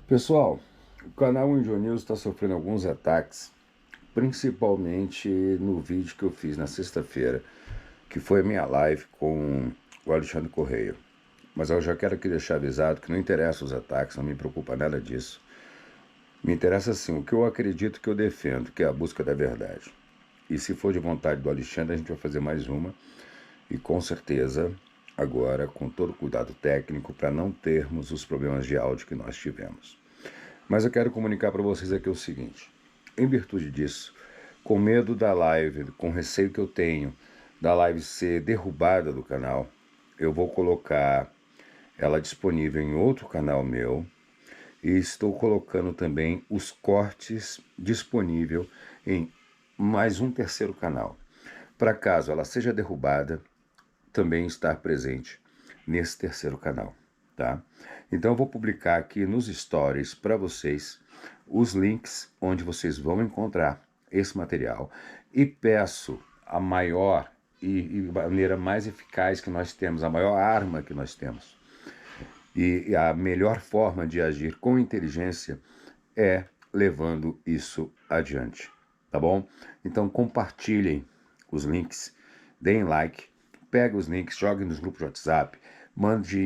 Pessoal, o canal Índio News está sofrendo alguns ataques, principalmente no vídeo que eu fiz na sexta-feira, que foi a minha live com o Alexandre Correia. Mas eu já quero aqui deixar avisado que não interessa os ataques, não me preocupa nada disso. Me interessa sim o que eu acredito, que eu defendo, que é a busca da verdade. E se for de vontade do Alexandre, a gente vai fazer mais uma. E com certeza, agora, com todo o cuidado técnico, para não termos os problemas de áudio que nós tivemos. Mas eu quero comunicar para vocês aqui o seguinte: em virtude disso, com medo da live, com receio que eu tenho da live ser derrubada do canal, eu vou colocar ela disponível em outro canal meu e estou colocando também os cortes disponível em mais um terceiro canal, para caso ela seja derrubada, também estar presente nesse terceiro canal, tá? Então eu vou publicar aqui nos stories para vocês os links onde vocês vão encontrar esse material e peço a maior e maneira mais eficaz que nós temos, a maior arma que nós temos e a melhor forma de agir com inteligência é levando isso adiante, tá bom? Então compartilhem os links, deem like, pega os links, joguem nos grupos de WhatsApp, mande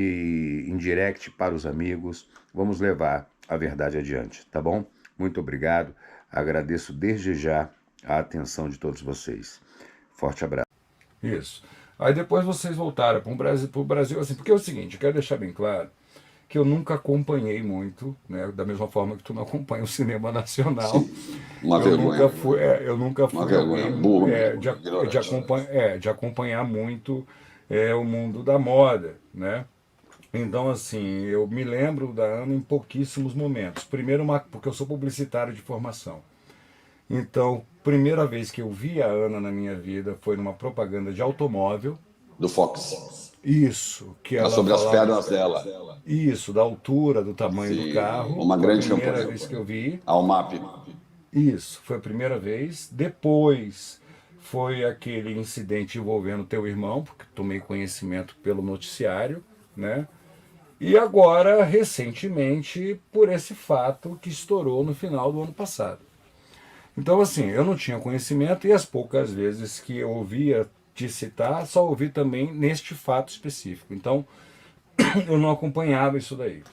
em direct para os amigos, vamos levar a verdade adiante, tá bom? Muito obrigado, agradeço desde já a atenção de todos vocês. Forte abraço. Isso. Aí depois vocês voltaram para o Brasil, assim, porque é o seguinte, eu quero deixar bem claro que eu nunca acompanhei muito, né, da mesma forma que tu não acompanha o cinema nacional. Sim, uma vergonha. Eu nunca Uma fui vergonha, alguém burro mesmo, ignorante. de acompanhar muito o mundo da moda, né? Então, assim, eu me lembro da Ana em pouquíssimos momentos. Primeiro, porque eu sou publicitário de formação. Então, primeira vez que eu vi a Ana na minha vida foi numa propaganda de automóvel. Do Fox. Isso, que Tá ela sobre as falava. pernas dela. Isso, da altura, do tamanho do Sim, carro. uma grande Foi a primeira campanha. vez que eu vi. Ao MAP. Isso, foi a primeira vez. Depois foi aquele incidente envolvendo teu irmão, porque tomei conhecimento pelo noticiário, né? E agora, recentemente, por esse fato que estourou no final do ano passado. Então, assim, eu não tinha conhecimento e as poucas vezes que eu ouvia te citar, só ouvi também neste fato específico. Então, eu não acompanhava isso daí.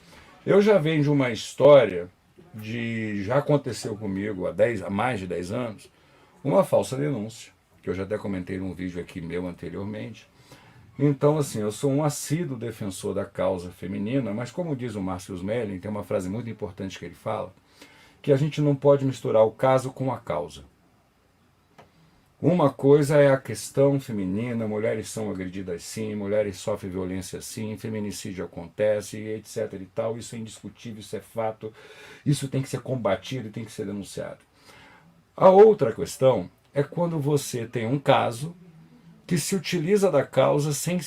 Eu já venho de uma história já aconteceu comigo há mais de 10 anos, uma falsa denúncia, que eu já até comentei num vídeo aqui meu anteriormente. Então, assim, eu sou um assíduo defensor da causa feminina, mas como diz o Márcio Smelling, tem uma frase muito importante que ele fala, que a gente não pode misturar o caso com a causa. Uma coisa é a questão feminina, mulheres são agredidas sim, mulheres sofrem violência sim, feminicídio acontece, etc e tal, isso é indiscutível, isso é fato, isso tem que ser combatido e tem que ser denunciado. A outra questão é quando você tem um caso que se utiliza da causa sem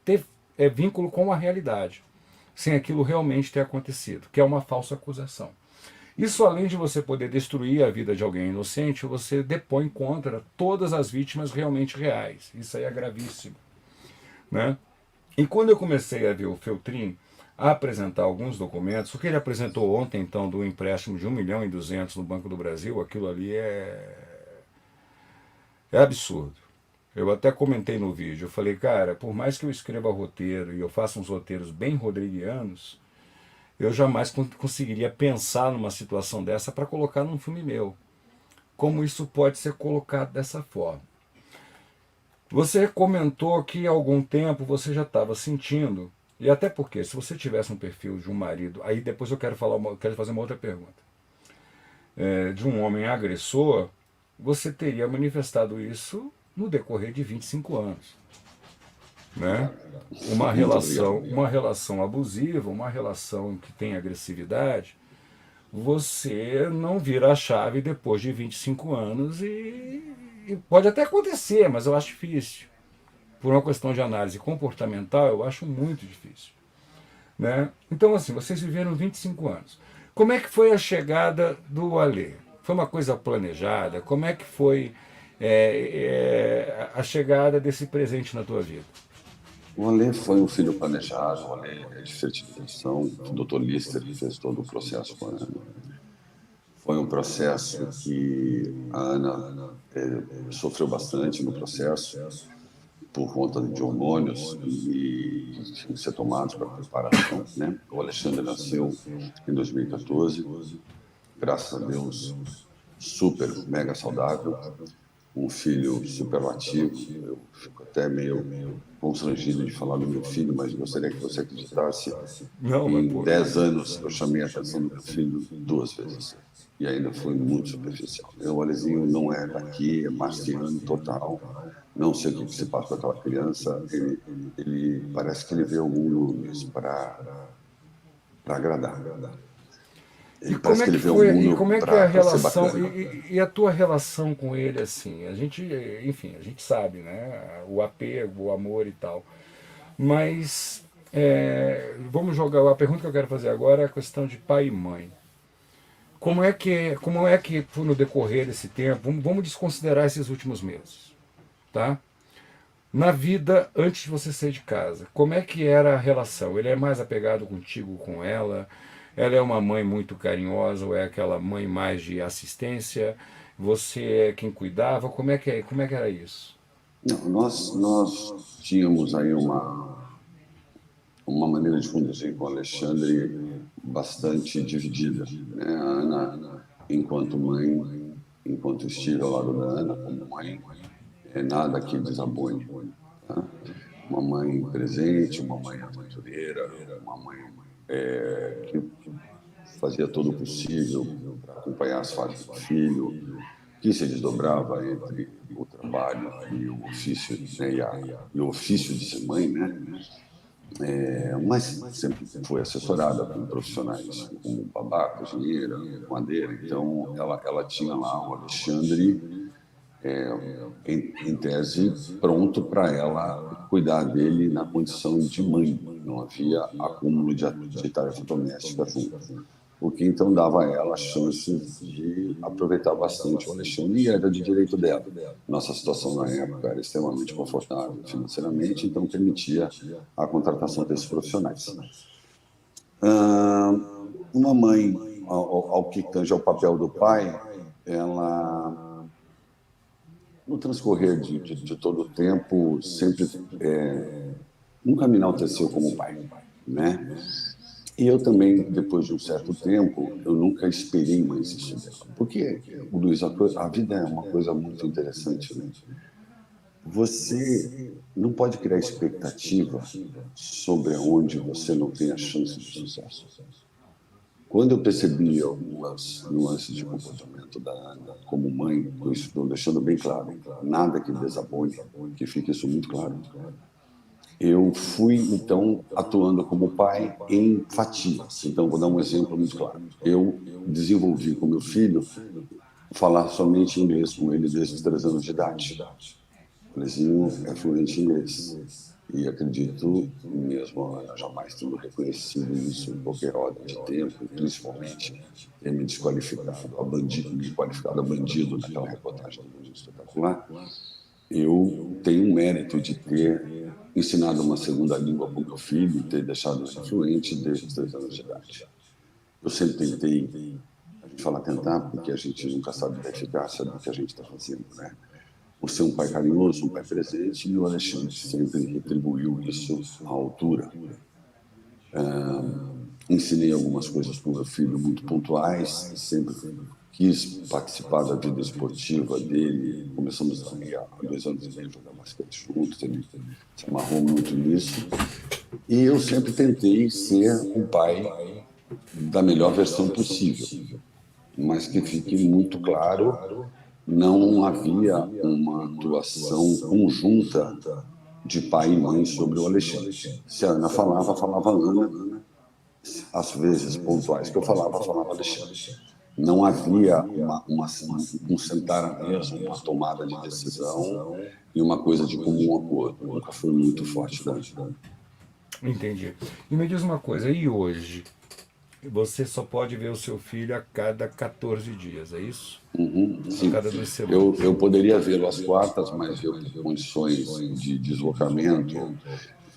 ter vínculo com a realidade, sem aquilo realmente ter acontecido, que é uma falsa acusação. Isso, além de você poder destruir a vida de alguém inocente, você depõe contra todas as vítimas realmente reais. Isso aí é gravíssimo, né? E quando eu comecei a ver o Feltrin a apresentar alguns documentos, o que ele apresentou ontem, então, do empréstimo de 1.200.000 no Banco do Brasil, aquilo ali é absurdo. Eu até comentei no vídeo, eu falei, cara, por mais que eu escreva roteiro e eu faça uns roteiros bem rodriguianos, eu jamais conseguiria pensar numa situação dessa para colocar num filme meu. Como isso pode ser colocado dessa forma? Você comentou que há algum tempo você já estava sentindo, e até porque se você tivesse um perfil de um marido, aí depois eu quero fazer uma outra pergunta, de um homem agressor, você teria manifestado isso no decorrer de 25 anos. Né? Uma relação abusiva, uma relação que tem agressividade, você não vira a chave depois de 25 anos e pode até acontecer, mas eu acho difícil. Por uma questão de análise comportamental, eu acho muito difícil. Né? Então, assim, vocês viveram 25 anos. Como é que foi a chegada do Alê? Foi uma coisa planejada? Como é que foi a chegada desse presente na tua vida? O Alê foi um filho planejado, o Alê é de fertilização, o Dr. Lister fez todo o processo com a Ana. Foi um processo que a Ana sofreu bastante no processo, por conta de hormônios que tinham que ser tomados para preparação, né? O Alexandre nasceu em 2014, graças a Deus, super, mega saudável, um filho superlativo. Eu fico até meio constrangido de falar do meu filho, mas gostaria que você acreditasse. Não, mas Em pô, 10 anos, eu chamei a atenção do meu filho 2 vezes. E ainda foi muito superficial. O Alezinho não é daqui, é marciano total. Não sei o que se passa com aquela criança. Ele parece que ele vê algum Lumes para agradar. e Ele como parece é que que ele vê o foi, e mundo como é que é a para ser relação, bacana. e a tua relação com ele, assim? A gente, enfim, a gente sabe, né? O apego, o amor e tal. Mas vamos jogar. A pergunta que eu quero fazer agora é a questão de pai e mãe. Como é que no decorrer desse tempo, vamos desconsiderar esses últimos meses, tá? Na vida antes de você sair de casa, como é que era a relação? Ele é mais apegado contigo, com ela? Ela é uma mãe muito carinhosa ou é aquela mãe mais de assistência? Você é quem cuidava? Como é que era isso? Não, nós tínhamos aí uma maneira de conduzir com o Alexandre bastante dividida, né? A Ana, enquanto mãe, enquanto estive ao lado da Ana como mãe, nada que desabone, tá? Uma mãe presente, uma mãe aventureira, uma mãe que fazia todo o possível para acompanhar as fases do filho, que se desdobrava entre o trabalho e o ofício, né, e o ofício de ser mãe, né? Mas sempre foi assessorada por profissionais como babá, cozinheira, madeira. Então, ela tinha lá o Alexandre, em tese, pronto para ela cuidar dele na condição de mãe. Não havia acúmulo de tarefa doméstica junto. O que então dava a ela a chance de aproveitar bastante o Alexandre, e era de direito dela. Nossa situação na época era extremamente confortável financeiramente, então permitia a contratação desses profissionais. Ah, uma mãe, ao que tange ao papel do pai, ela, no transcorrer de todo o tempo, sempre nunca me enalteceu como pai, né? E eu também, depois de um certo tempo, eu nunca esperei mais isso dela. Porque, Luiz, a vida é uma coisa muito interessante, né? Você não pode criar expectativa sobre onde você não tem a chance de sucesso. Quando eu percebi algumas nuances de comportamento da Ana como mãe, eu estou deixando bem claro, nada que desabone, que fique isso muito claro. Eu fui, então, atuando como pai em fatias. Então, vou dar um exemplo muito claro. Eu desenvolvi com meu filho falar somente inglês com ele desde os 3 anos de idade. O Lezinho é fluente em inglês. E acredito, mesmo a Ana jamais tendo reconhecido isso em qualquer ordem de tempo, principalmente ter me desqualificado a bandido, me qualificado a bandido naquela reportagem do Mundo Espetacular, eu tenho o mérito de ter ensinado uma segunda língua para o meu filho e ter deixado ele fluente desde os 3 anos de idade. Eu sempre tentei, a gente fala tentar porque a gente nunca sabe da eficácia do que a gente está fazendo, né? Por ser um pai carinhoso, um pai presente, e o Alexandre sempre retribuiu isso à altura. Ensinei algumas coisas para o meu filho muito pontuais, sempre quis participar da vida esportiva dele. Começamos há 2 anos e meio a jogar basquete juntos, ele se amarrou muito nisso. E eu sempre tentei ser um pai da melhor versão possível, mas que fique muito claro, não havia uma atuação conjunta de pai e mãe sobre o Alexandre. Se a Ana falava, falava a Ana. Às vezes pontuais que eu falava Alexandre. Não havia um sentar à mesa, uma tomada de decisão e uma coisa de comum acordo. Nunca foi muito forte da Ana. Entendi. E me diz uma coisa, e hoje? Você só pode ver o seu filho a cada 14 dias, é isso? A Sim, cada 2 semanas. eu poderia vê-lo às quartas, mas eu, por condições de deslocamento,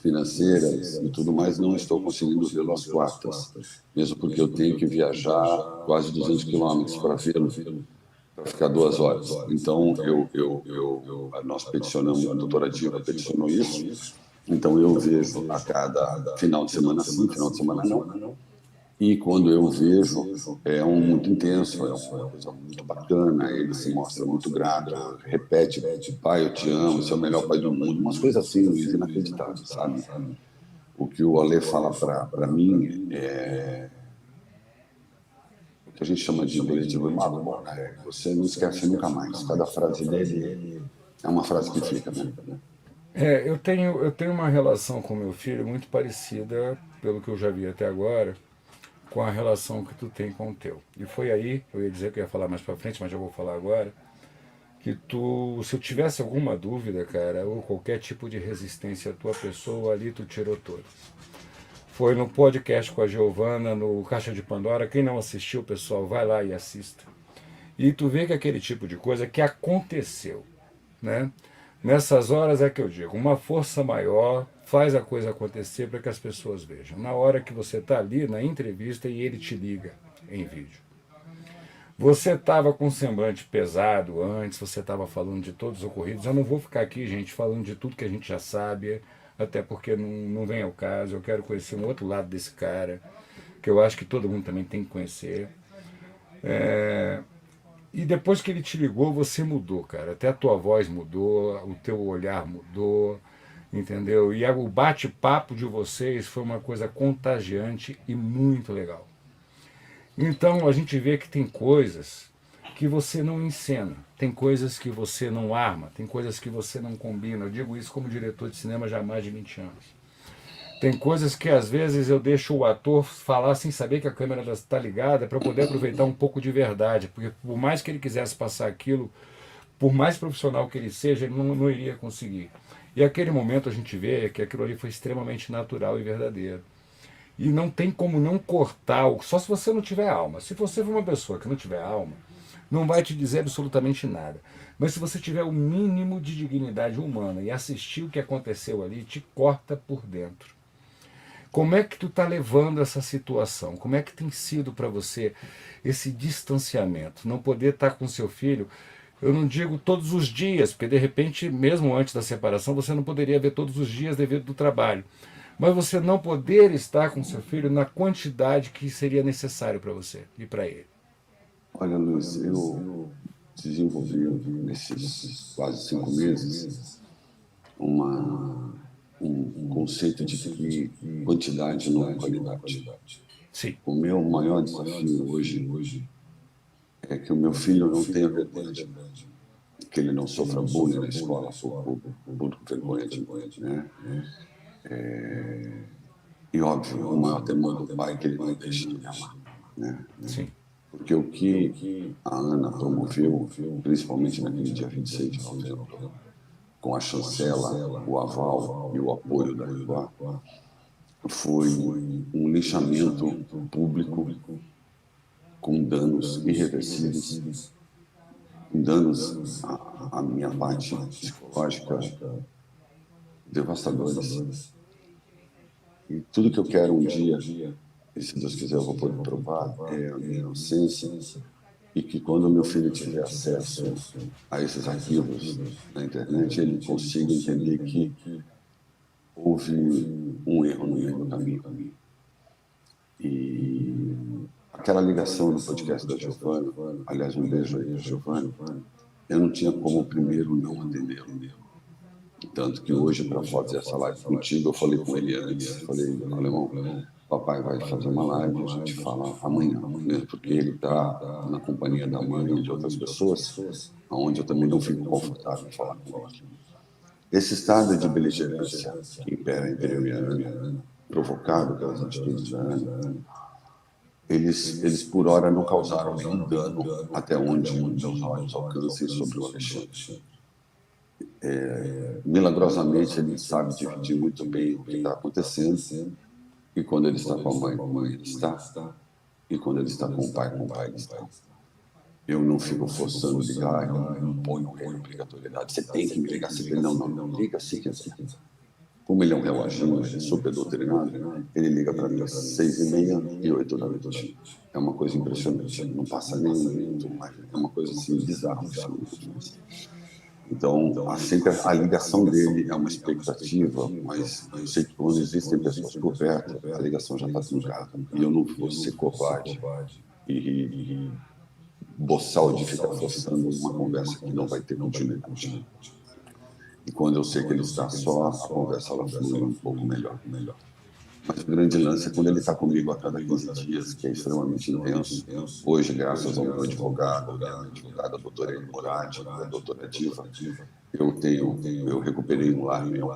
financeiras e tudo mais, não estou conseguindo vê-lo às quartas, mesmo porque eu tenho que viajar quase 200 quilômetros para vê-lo, para ficar 2 horas. Então, nós peticionamos, a doutora Diva peticionou isso, então eu vejo a cada final de semana sim, final de semana não. E quando eu vejo, é muito intenso, é uma coisa muito bacana, ele se mostra muito grato, repete, pai, eu te amo, você é o melhor pai do mundo, umas coisas assim, Luiz, inacreditáveis, sabe? O que o Ale fala para mim é o que a gente chama de bilhete do mago, né? Você não esquece nunca mais, cada frase dele é uma frase que fica, né? Eu tenho uma relação com meu filho muito parecida, pelo que eu já vi até agora, com a relação que tu tem com o teu. E foi aí, eu ia dizer que eu ia falar mais pra frente, mas já vou falar agora, que tu, se eu tivesse alguma dúvida, cara, ou qualquer tipo de resistência à tua pessoa, ali tu tirou todas. Foi no podcast com a Giovana, no Caixa de Pandora. Quem não assistiu, pessoal, vai lá e assista. E tu vê que aquele tipo de coisa que aconteceu, né? Nessas horas é que eu digo, uma força maior faz a coisa acontecer para que as pessoas vejam. Na hora que você está ali na entrevista e ele te liga em vídeo. Você estava com um semblante pesado antes, você estava falando de todos os ocorridos. Eu não vou ficar aqui, gente, falando de tudo que a gente já sabe, até porque não vem ao caso. Eu quero conhecer um outro lado desse cara, que eu acho que todo mundo também tem que conhecer. E depois que ele te ligou, você mudou, cara. Até a tua voz mudou, o teu olhar mudou, entendeu? E o bate-papo de vocês foi uma coisa contagiante e muito legal. Então a gente vê que tem coisas que você não encena, tem coisas que você não arma, tem coisas que você não combina. Eu digo isso como diretor de cinema já há mais de 20 anos. Tem coisas que às vezes eu deixo o ator falar sem saber que a câmera está ligada para poder aproveitar um pouco de verdade, porque por mais que ele quisesse passar aquilo, por mais profissional que ele seja, ele não iria conseguir. E aquele momento a gente vê que aquilo ali foi extremamente natural e verdadeiro. E não tem como não cortar, só se você não tiver alma. Se você for uma pessoa que não tiver alma, não vai te dizer absolutamente nada. Mas se você tiver o mínimo de dignidade humana e assistir o que aconteceu ali, te corta por dentro. Como é que tu está levando essa situação? Como é que tem sido para você esse distanciamento? Não poder estar com seu filho, eu não digo todos os dias, porque de repente, mesmo antes da separação, você não poderia ver todos os dias devido do trabalho. Mas você não poder estar com seu filho na quantidade que seria necessário para você e para ele. Olha, Luiz, eu desenvolvi nesses quase 5 meses um conceito de que quantidade não é qualidade. Sim. O meu maior desafio hoje é que o meu filho não tenha vergonha de mim, que ele não sofra bullying na escola por vergonha de mim, né? E óbvio, o maior temor do pai é que ele não deixe de me amar, né? Sim. Porque o que a Ana promoveu, principalmente naquele dia 26 de novembro, com a chancela, o aval e o apoio da Record, foi um lixamento público com danos irreversíveis, danos à minha parte psicológica devastadores. E tudo que eu quero um dia, e se Deus quiser eu vou poder provar, é a minha inocência, e que quando o meu filho tiver acesso a esses arquivos na internet, ele consiga entender que houve um erro no meio do caminho. E aquela ligação no podcast da Giovana, aliás, um beijo aí para Giovana, eu não tinha como primeiro não atendê-lo. Tanto que hoje, para fazer essa live contigo, eu falei com ele antes, falei, alemão, papai vai fazer uma live, a gente fala amanhã, mesmo porque ele está na companhia da mãe e de outras pessoas, onde eu também não fico confortável em falar com ele. Esse estado de beligerância que impera entre eu e a Ana, provocado pelas atitudes da Ana, eles por hora não causaram nenhum dano até onde meus olhos alcancem sobre o Alexandre. Milagrosamente, ele sabe dividir muito bem o que está acontecendo, e quando ele está com a mãe ele está, e quando ele está com o pai ele está. Eu não fico forçando ligar, eu não ponho ele em obrigatoriedade. Você tem que me ligar, você tem, não liga se quiser. Como ele é um reloginho, ele é super doutrinado, ele liga para mim às 6h30 e 8 da noite. É uma coisa impressionante. Não passa nem um minuto, mas é uma coisa assim bizarra. Então, sempre a ligação dele é uma expectativa, mas eu sei que quando existem pessoas por perto, a ligação já está truncada. E eu não vou ser covarde e boçal de ficar forçando uma conversa que não vai ter continuidade. E quando eu sei que ele está só, a conversa ela flui um pouco melhor. Mas o grande lance é quando ele está comigo a cada 15 dias, que é extremamente intenso. Hoje, graças ao meu advogado, a minha advogada, a doutora Eli Moradi, a doutora Diva, eu recuperei um lar meu.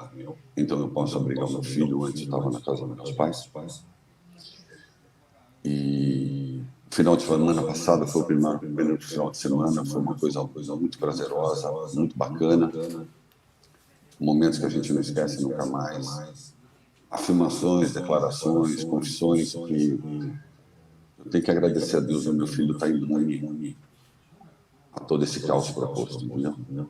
Então eu posso abrigar o meu filho. Antes estava na casa dos meus pais. E final de semana passada foi o primeiro final de semana, foi uma coisa muito prazerosa, muito bacana. Momentos que a gente não esquece nunca mais. Afirmações, declarações, confissões que eu tenho que agradecer a Deus, o meu filho está imune a todo esse caos proposto, entendeu?